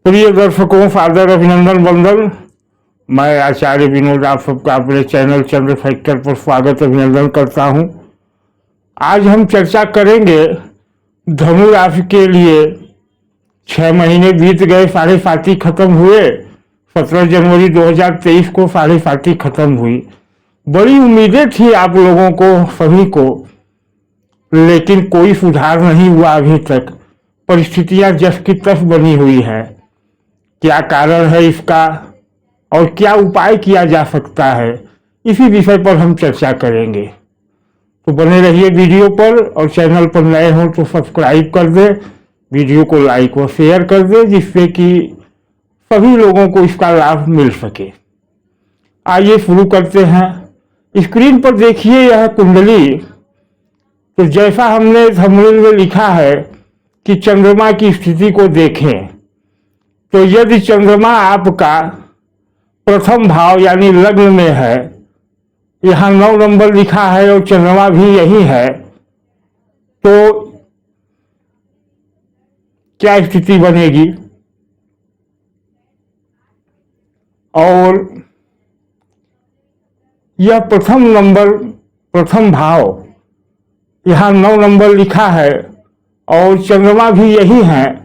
प्रिय दर्शकों, फादर अभिनंदन बंदल, मैं आचार्य विनोद आप सबका अपने चैनल चंद्र फैक्टर पर स्वागत अभिनंदन करता हूं। आज हम चर्चा करेंगे धनु राशि के लिए 6 महीने बीत गए, साढ़े साथी खत्म हुए। 17 जनवरी 2023 को साढ़े साथी खत्म हुई। बड़ी उम्मीदें थी आप लोगों को, सभी को, लेकिन कोई सुधार नहीं हुआ अभी तक। परिस्थितियां जस की तस बनी हुई है। क्या कारण है इसका और क्या उपाय किया जा सकता है, इसी विषय पर हम चर्चा करेंगे। तो बने रहिए वीडियो पर, और चैनल पर नए हो तो सब्सक्राइब कर दे, वीडियो को लाइक और शेयर कर दे, जिससे कि सभी लोगों को इसका लाभ मिल सके। आइए शुरू करते हैं। स्क्रीन पर देखिए यह कुंडली। तो जैसा हमने थंबनेल में लिखा है कि चंद्रमा की स्थिति को देखें, तो यदि चंद्रमा आपका प्रथम भाव यानी लग्न में है, यहाँ 9 नंबर लिखा है और चंद्रमा भी यही है, तो क्या स्थिति बनेगी। और यह प्रथम भाव यहाँ 9 नंबर लिखा है और चंद्रमा भी यही है,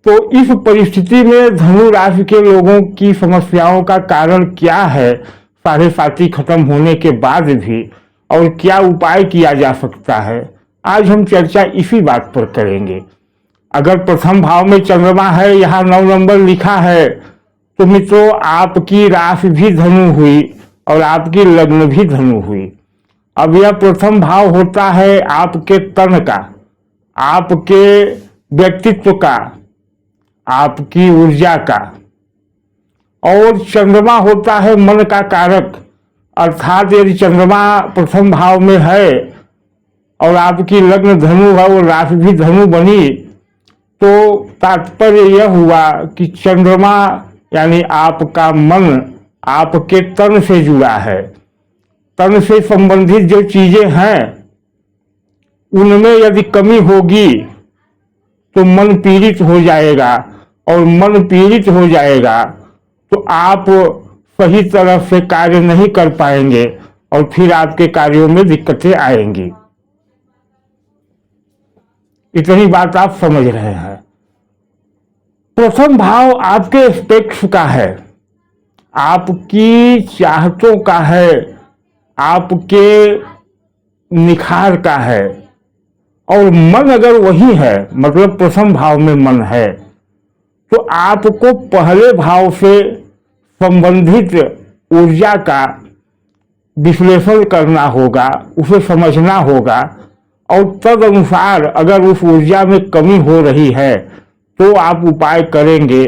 तो इस परिस्थिति में धनु राशि के लोगों की समस्याओं का कारण क्या है साढ़े साथी खत्म होने के बाद भी, और क्या उपाय किया जा सकता है, आज हम चर्चा इसी बात पर करेंगे। अगर प्रथम भाव में चंद्रमा है, यहाँ 9 नंबर लिखा है, तो मित्रों आपकी राशि भी धनु हुई और आपकी लग्न भी धनु हुई। अब यह प्रथम भाव होता है आपके तन का, आपके व्यक्तित्व का, आपकी ऊर्जा का, और चंद्रमा होता है मन का कारक। अर्थात यदि चंद्रमा प्रथम भाव में है और आपकी लग्न धनु है और राशि भी धनु बनी, तो तात्पर्य यह हुआ कि चंद्रमा यानी आपका मन आपके तन से जुड़ा है। तन से संबंधित जो चीजें हैं उनमें यदि कमी होगी तो मन पीड़ित हो जाएगा, और मन पीड़ित हो जाएगा तो आप सही तरह से कार्य नहीं कर पाएंगे और फिर आपके कार्यों में दिक्कतें आएंगी। इतनी बात आप समझ रहे हैं। प्रथम भाव आपके एस्पेक्ट्स का है, आपकी चाहतों का है, आपके निखार का है। और मन अगर वही है, मतलब प्रथम भाव में मन है, तो आपको पहले भाव से संबंधित ऊर्जा का विश्लेषण करना होगा, उसे समझना होगा, और तद अनुसार अगर उस ऊर्जा में कमी हो रही है तो आप उपाय करेंगे।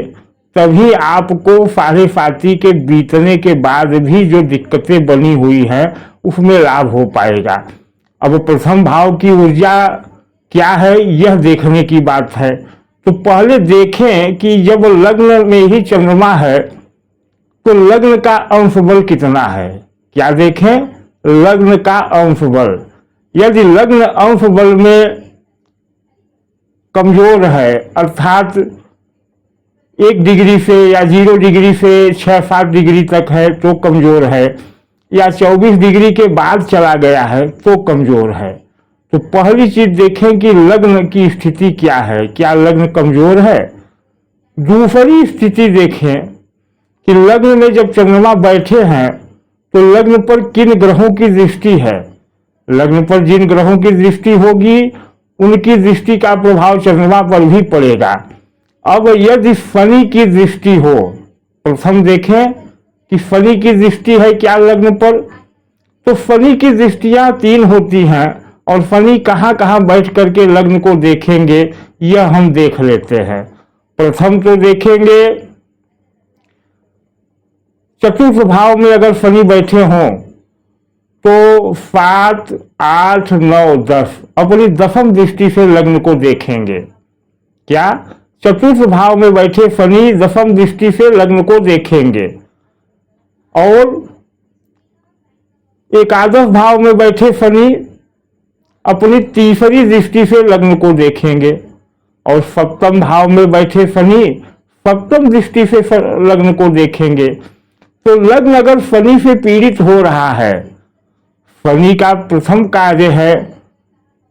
तभी आपको साढ़े साथी के बीतने के बाद भी जो दिक्कतें बनी हुई हैं उसमें लाभ हो पाएगा। अब प्रथम भाव की ऊर्जा क्या है यह देखने की बात है। तो पहले देखें कि जब लग्न में ही चंद्रमा है तो लग्न का अंश बल कितना है। क्या देखें, लग्न का अंश बल। यदि लग्न अंश बल में कमजोर है, अर्थात 1 डिग्री से या 0 डिग्री से 6-7 डिग्री तक है तो कमजोर है, या 24 डिग्री के बाद चला गया है तो कमजोर है। तो पहली चीज देखें कि लग्न की स्थिति क्या है, क्या लग्न कमजोर है। दूसरी स्थिति देखें कि लग्न में जब चंद्रमा बैठे हैं तो लग्न पर किन ग्रहों की दृष्टि है। लग्न पर जिन ग्रहों की दृष्टि होगी उनकी दृष्टि का प्रभाव चंद्रमा पर भी पड़ेगा। अब यदि शनि की दृष्टि हो, प्रथम देखें कि शनि की दृष्टि है क्या लग्न पर, तो शनि की दृष्टियां 3 होती हैं, और शनि कहाँ कहाँ बैठ करके लग्न को देखेंगे यह हम देख लेते हैं। प्रथम तो देखेंगे चतुर्थ भाव में अगर शनि बैठे हों तो 7, 8, 9, 10 अपनी दशम दृष्टि से लग्न को देखेंगे। क्या, चतुर्थ भाव में बैठे शनि दशम दृष्टि से लग्न को देखेंगे, और एकादश भाव में बैठे शनि अपनी तीसरी दृष्टि से लग्न को देखेंगे, और सप्तम भाव में बैठे शनि सप्तम दृष्टि से लग्न को देखेंगे। तो लग्न अगर शनि से पीड़ित हो रहा है, शनि का प्रथम कार्य है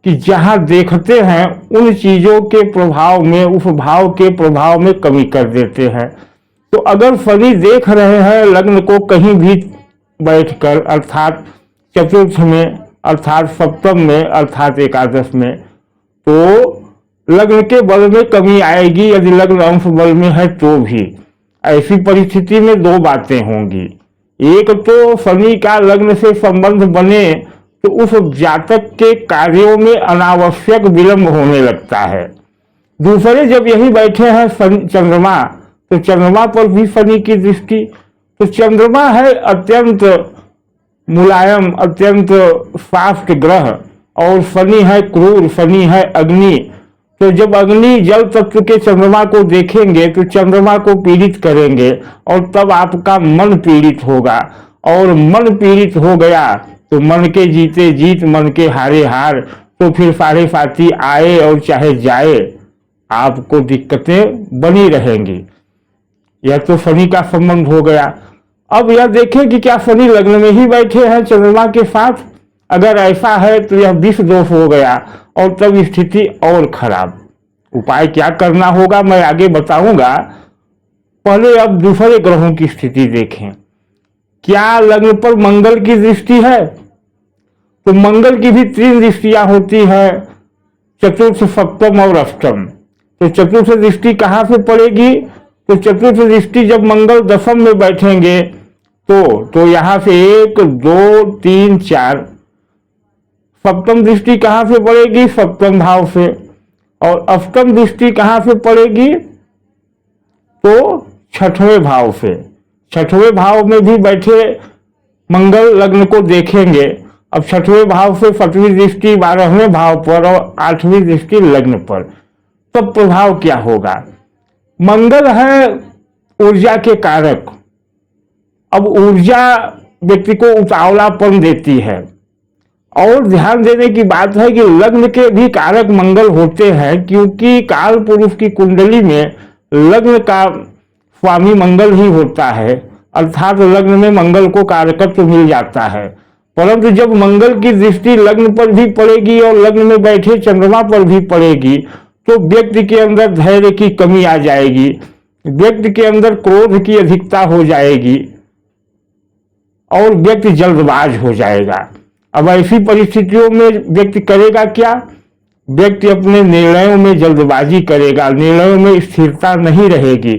कि जहां देखते हैं उन चीजों के प्रभाव में, उस भाव के प्रभाव में कमी कर देते हैं। तो अगर शनि देख रहे हैं लग्न को कहीं भी बैठकर, अर्थात चतुर्थ में, अर्थात सप्तम में, अर्थात एकादश में, तो लग्न के बल में कमी आएगी। यदि लग्न अंश बल में है तो भी ऐसी परिस्थिति में दो बातें होंगी। एक तो शनि का लग्न से संबंध बने तो उस जातक के कार्यों में अनावश्यक विलंब होने लगता है। दूसरे जब यही बैठे हैं चंद्रमा, तो चंद्रमा पर भी शनि की दृष्टि, तो चंद्रमा है अत्यंत मुलायम, अत्यंत शाक्त ग्रह, और शनि है क्रूर, शनि है अग्नि। तो जब अग्नि जल तत्व के चंद्रमा को देखेंगे तो चंद्रमा को पीड़ित करेंगे और तब आपका मन पीड़ित होगा, और मन पीड़ित हो गया तो मन के जीते जीत, मन के हारे हार। तो फिर साढ़े साथी आए और चाहे जाए आपको दिक्कतें बनी रहेंगी। यह तो शनि का संबंध हो गया। अब यह देखें कि क्या शनि लग्न में ही बैठे हैं चंद्रमा के साथ। अगर ऐसा है तो यह विष दोष हो गया और तब स्थिति और खराब। उपाय क्या करना होगा मैं आगे बताऊंगा। पहले अब दूसरे ग्रहों की स्थिति देखें। क्या लग्न पर मंगल की दृष्टि है? तो मंगल की भी 3 दृष्टियां होती है, चतुर्थ, सप्तम और अष्टम। तो चतुर्थ दृष्टि कहां से पड़ेगी? तो चतुर्थ दृष्टि जब मंगल दशम में बैठेंगे तो यहां से 1 2 3 4। सप्तम दृष्टि कहां से पड़ेगी? सप्तम भाव से। और अष्टम दृष्टि कहां से पड़ेगी? तो छठवें भाव से। छठवें भाव में भी बैठे मंगल लग्न को देखेंगे। अब छठवें भाव से 7वीं दृष्टि 12वें भाव पर और 8वीं दृष्टि लग्न पर। तब प्रभाव क्या होगा? मंगल है ऊर्जा के कारक। अब ऊर्जा व्यक्ति को उतावलापन देती है। और ध्यान देने की बात है कि लग्न के भी कारक मंगल होते हैं, क्योंकि काल पुरुष की कुंडली में लग्न का स्वामी मंगल ही होता है, अर्थात लग्न में मंगल को कारकत्व मिल जाता है। परंतु जब मंगल की दृष्टि लग्न पर भी पड़ेगी और लग्न में बैठे चंद्रमा पर भी पड़ेगी तो व्यक्ति के अंदर धैर्य की कमी आ जाएगी, व्यक्ति के अंदर क्रोध की अधिकता हो जाएगी और व्यक्ति जल्दबाज हो जाएगा। अब ऐसी परिस्थितियों में व्यक्ति करेगा क्या? व्यक्ति अपने निर्णयों में जल्दबाजी करेगा, निर्णयों में स्थिरता नहीं रहेगी।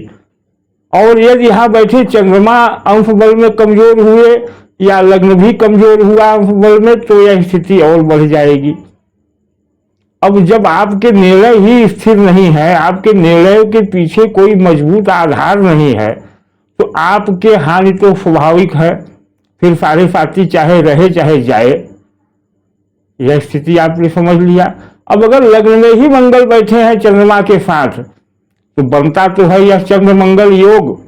और यदि यहाँ बैठे चंद्रमा अंश बल में कमजोर हुए या लग्न भी कमजोर हुआ अंश बल में तो यह स्थिति और बढ़ जाएगी। अब जब आपके निर्णय ही स्थिर नहीं है, आपके निर्णयों के पीछे कोई मजबूत आधार नहीं है, तो आपके हानि तो स्वाभाविक है। फिर साढ़े साथी चाहे रहे चाहे जाए, यह स्थिति आपने समझ लिया। अब अगर लग्न में ही मंगल बैठे हैं चंद्रमा के साथ तो बनता तो है यह चंद्र मंगल योग,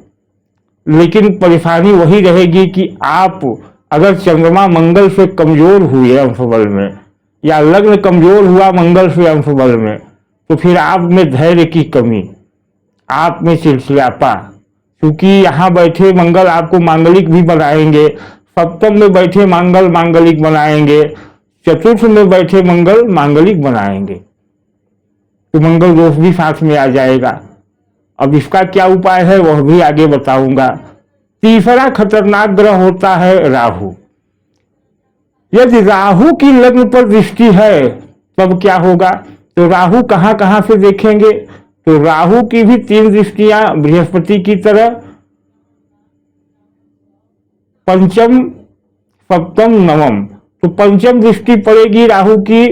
लेकिन परेशानी वही रहेगी कि आप अगर चंद्रमा मंगल से कमजोर हुए अंश बल में या लग्न कमजोर हुआ मंगल से अंश बल में तो फिर आप में धैर्य की कमी, आप में चिड़चिड़ापा, क्योंकि यहाँ बैठे मंगल आपको मांगलिक भी बनाएंगे, सप्तम में बैठे मंगल मांगलिक बनाएंगे, चतुर्थ में बैठे मंगल मांगलिक बनाएंगे, तो मंगल दोष भी साथ में आ जाएगा। अब इसका क्या उपाय है वह भी आगे बताऊंगा। तीसरा खतरनाक ग्रह होता है राहु। यदि राहु की लग्न पर दृष्टि है तब क्या होगा? तो राहु कहां कहां से देखेंगे? तो राहु की भी 3 दृष्टियां बृहस्पति की तरह, पंचम, सप्तम, नवम। तो पंचम दृष्टि पड़ेगी राहु की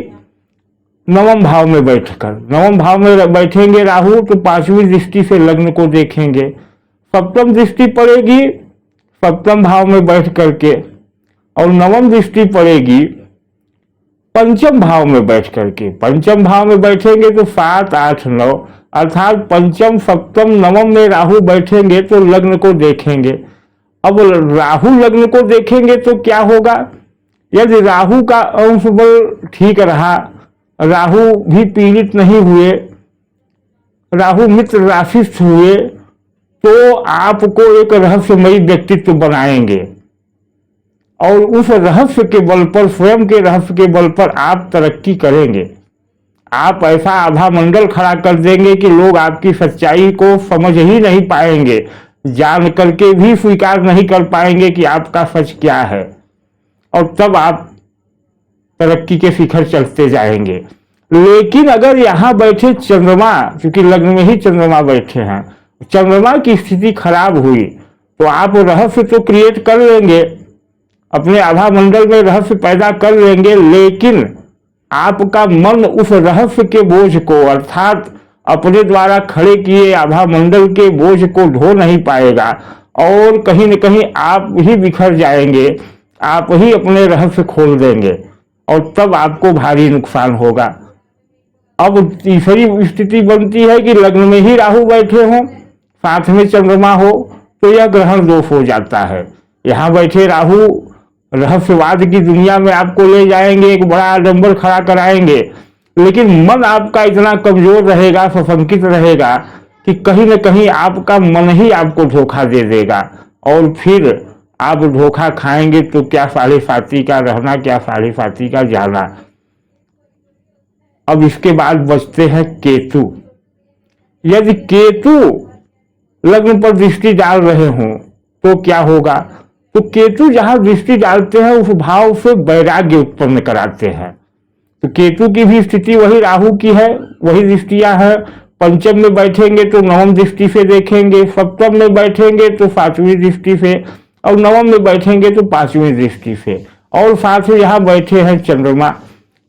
नवम भाव में बैठकर। नवम भाव में बैठेंगे राहु तो 5वीं दृष्टि से लग्न को देखेंगे। सप्तम दृष्टि पड़ेगी सप्तम भाव में बैठ करके और नवम दृष्टि पड़ेगी पंचम भाव में बैठ करके। पंचम भाव में बैठेंगे तो 7, 8, 9, अर्थात पंचम, सप्तम, नवम में राहु बैठेंगे तो लग्न को देखेंगे। अब राहु लग्न को देखेंगे तो क्या होगा? यदि राहु का अंश बल ठीक रहा, राहु भी पीड़ित नहीं हुए, राहु मित्र राशि हुए तो आपको एक रहस्यमयी व्यक्तित्व बनाएंगे और उस रहस्य के बल पर, स्वयं के रहस्य के बल पर आप तरक्की करेंगे। आप ऐसा आभा मंडल खड़ा कर देंगे कि लोग आपकी सच्चाई को समझ ही नहीं पाएंगे, जान करके भी स्वीकार नहीं कर पाएंगे कि आपका सच क्या है, और तब आप तरक्की के शिखर चढ़ते जाएंगे। लेकिन अगर यहाँ बैठे चंद्रमा, क्योंकि लग्न में ही चंद्रमा बैठे हैं, चंद्रमा की स्थिति खराब हुई तो आप रहस्य तो क्रिएट कर लेंगे, अपने आभा मंडल में रहस्य पैदा कर लेंगे, लेकिन आपका मन उस रहस्य के बोझ को, अर्थात अपने द्वारा खड़े किए आभा मंडल के बोझ को ढो नहीं पाएगा और कहीं न कहीं आप ही बिखर जाएंगे, आप ही अपने रहस्य खोल देंगे और तब आपको भारी नुकसान होगा। अब तीसरी स्थिति बनती है कि लग्न में ही राहु बैठे हों, साथ में चंद्रमा हो, तो यह ग्रहण दोष हो जाता है। यहाँ बैठे राहु रहस्यवाद की दुनिया में आपको ले जाएंगे, एक बड़ा आडंबर खड़ा कराएंगे, लेकिन मन आपका इतना कमजोर रहेगा, सशंकित रहेगा कि कहीं न कहीं आपका मन ही आपको धोखा दे देगा और फिर आप धोखा खाएंगे तो क्या साढ़े साथी का रहना, क्या साढ़े साथी का जाना। अब इसके बाद बचते हैं केतु। यदि केतु लग्न पर दृष्टि डाल रहे हों तो क्या होगा? तो केतु जहां दृष्टि डालते हैं उस भाव से वैराग्य उत्पन्न कराते हैं। तो केतु की भी स्थिति वही राहु की है, वही दृष्टियां हैं। पंचम में बैठेंगे तो नवम दृष्टि से देखेंगे, सप्तम में बैठेंगे तो सातवीं दृष्टि से, और नवम में बैठेंगे तो पांचवी दृष्टि से, और साथ ही यहाँ बैठे हैं चंद्रमा।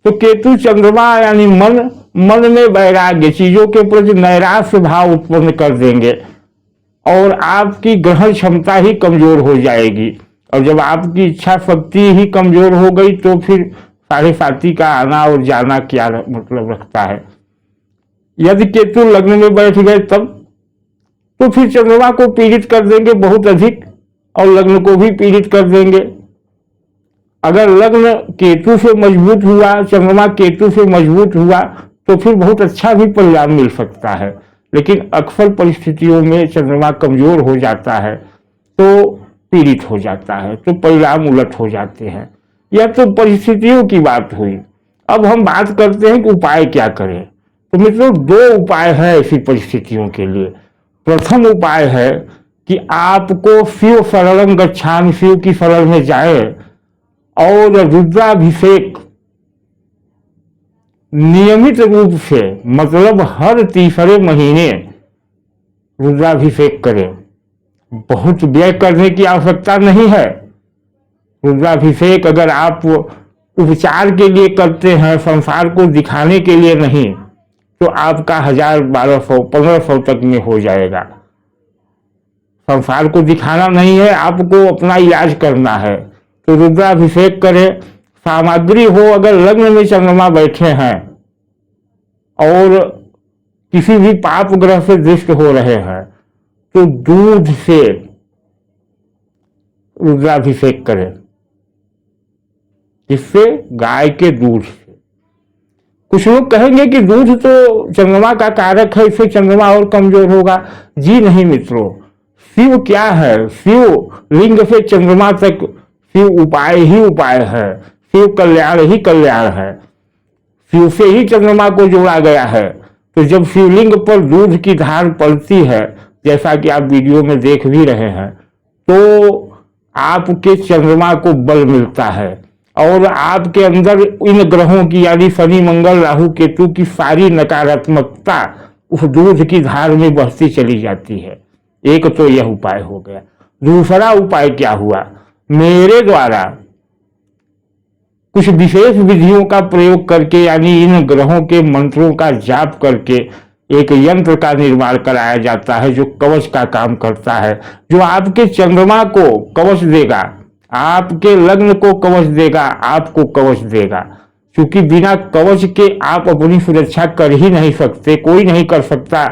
तो केतु चंद्रमा यानी मन में वैराग्य, चीजों के प्रति नैराश्य भाव उत्पन्न कर देंगे और आपकी ग्रहण क्षमता ही कमजोर हो जाएगी। और जब आपकी इच्छा शक्ति ही कमजोर हो गई तो फिर साढ़े साथी का आना और जाना क्या मतलब रखता है। यदि केतु लग्न में बैठ गए तब तो फिर चंद्रमा को पीड़ित कर देंगे बहुत अधिक और लग्न को भी पीड़ित कर देंगे। अगर लग्न केतु से मजबूत हुआ, चंद्रमा केतु से मजबूत हुआ तो फिर बहुत अच्छा भी परिणाम मिल सकता है, लेकिन अक्सर परिस्थितियों में चंद्रमा कमजोर हो जाता है तो पीड़ित हो जाता है, तो परिणाम उलट हो जाते हैं। यह तो परिस्थितियों की बात हुई। अब हम बात करते हैं कि उपाय क्या करें। तो मित्रों, दो उपाय है ऐसी परिस्थितियों के लिए। प्रथम उपाय है कि आपको शिव शरणं गच्छामि, शिव की शरण में जाए और रुद्राभिषेक नियमित रूप से, मतलब हर तीसरे महीने रुद्राभिषेक करें। बहुत व्यय करने की आवश्यकता नहीं है। रुद्राभिषेक अगर आप उपचार के लिए करते हैं, संसार को दिखाने के लिए नहीं, तो आपका 1000, 1200, 1500 तक में हो जाएगा। संसार को दिखाना नहीं है, आपको अपना इलाज करना है, तो रुद्राभिषेक करें। सामग्री हो, अगर लग्न में चंद्रमा बैठे हैं और किसी भी पाप ग्रह से दृष्ट हो रहे हैं तो दूध से रुद्राभिषेक करें। इससे गाय के दूध से। कुछ लोग कहेंगे कि दूध तो चंद्रमा का कारक है, इससे चंद्रमा और कमजोर होगा। जी नहीं मित्रों, शिव क्या है? शिव लिंग से चंद्रमा तक शिव उपाय ही उपाय है, शिव कल्याण ही कल्याण है। शिव से ही चंद्रमा को जोड़ा गया है। तो जब शिवलिंग पर दूध की धार पड़ती है, जैसा कि आप वीडियो में देख भी रहे हैं, तो आपके चंद्रमा को बल मिलता है और आपके अंदर इन ग्रहों की यानी शनि, मंगल, राहु, केतु की सारी नकारात्मकता उस दूध की धार में बहती चली जाती है। एक तो यह उपाय हो गया। दूसरा उपाय क्या हुआ? मेरे द्वारा कुछ विशेष विधियों का प्रयोग करके, यानी इन ग्रहों के मंत्रों का जाप करके एक यंत्र का निर्माण कराया जाता है जो कवच का काम करता है, जो आपके चंद्रमा को कवच देगा, आपके लग्न को कवच देगा, आपको कवच देगा। क्योंकि बिना कवच के आप अपनी सुरक्षा कर ही नहीं सकते, कोई नहीं कर सकता।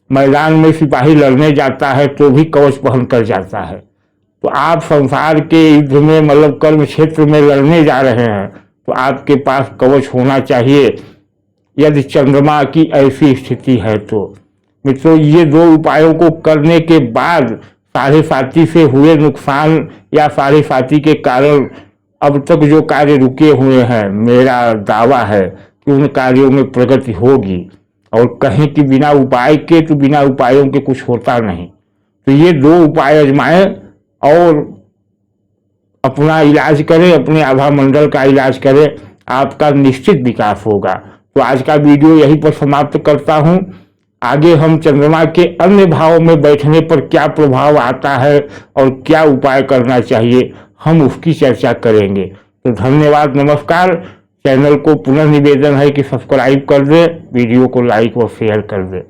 मैदान में सिपाही लड़ने जाता है तो भी कवच पहन कर जाता है। तो आप संसार के युद्ध में, मतलब कर्म क्षेत्र में लड़ने जा रहे हैं तो आपके पास कवच होना चाहिए, यदि चंद्रमा की ऐसी स्थिति है तो। मित्रों, ये 2 उपायों को करने के बाद साढ़े साथी से हुए नुकसान या साढ़े साथी के कारण अब तक जो कार्य रुके हुए हैं, मेरा दावा है कि उन कार्यों में प्रगति होगी। और कहें कि बिना उपाय के तो बिना उपायों के कुछ होता नहीं। तो ये 2 उपाय आजमाएं और अपना इलाज करें, अपने आभा मंडल का इलाज करें, आपका निश्चित विकास होगा। तो आज का वीडियो यहीं पर समाप्त करता हूं। आगे हम चंद्रमा के अन्य भावों में बैठने पर क्या प्रभाव आता है और क्या उपाय करना चाहिए, हम उसकी चर्चा करेंगे। तो धन्यवाद, नमस्कार। चैनल को पुनः निवेदन है कि सब्सक्राइब कर दें, वीडियो को लाइक और शेयर कर दें।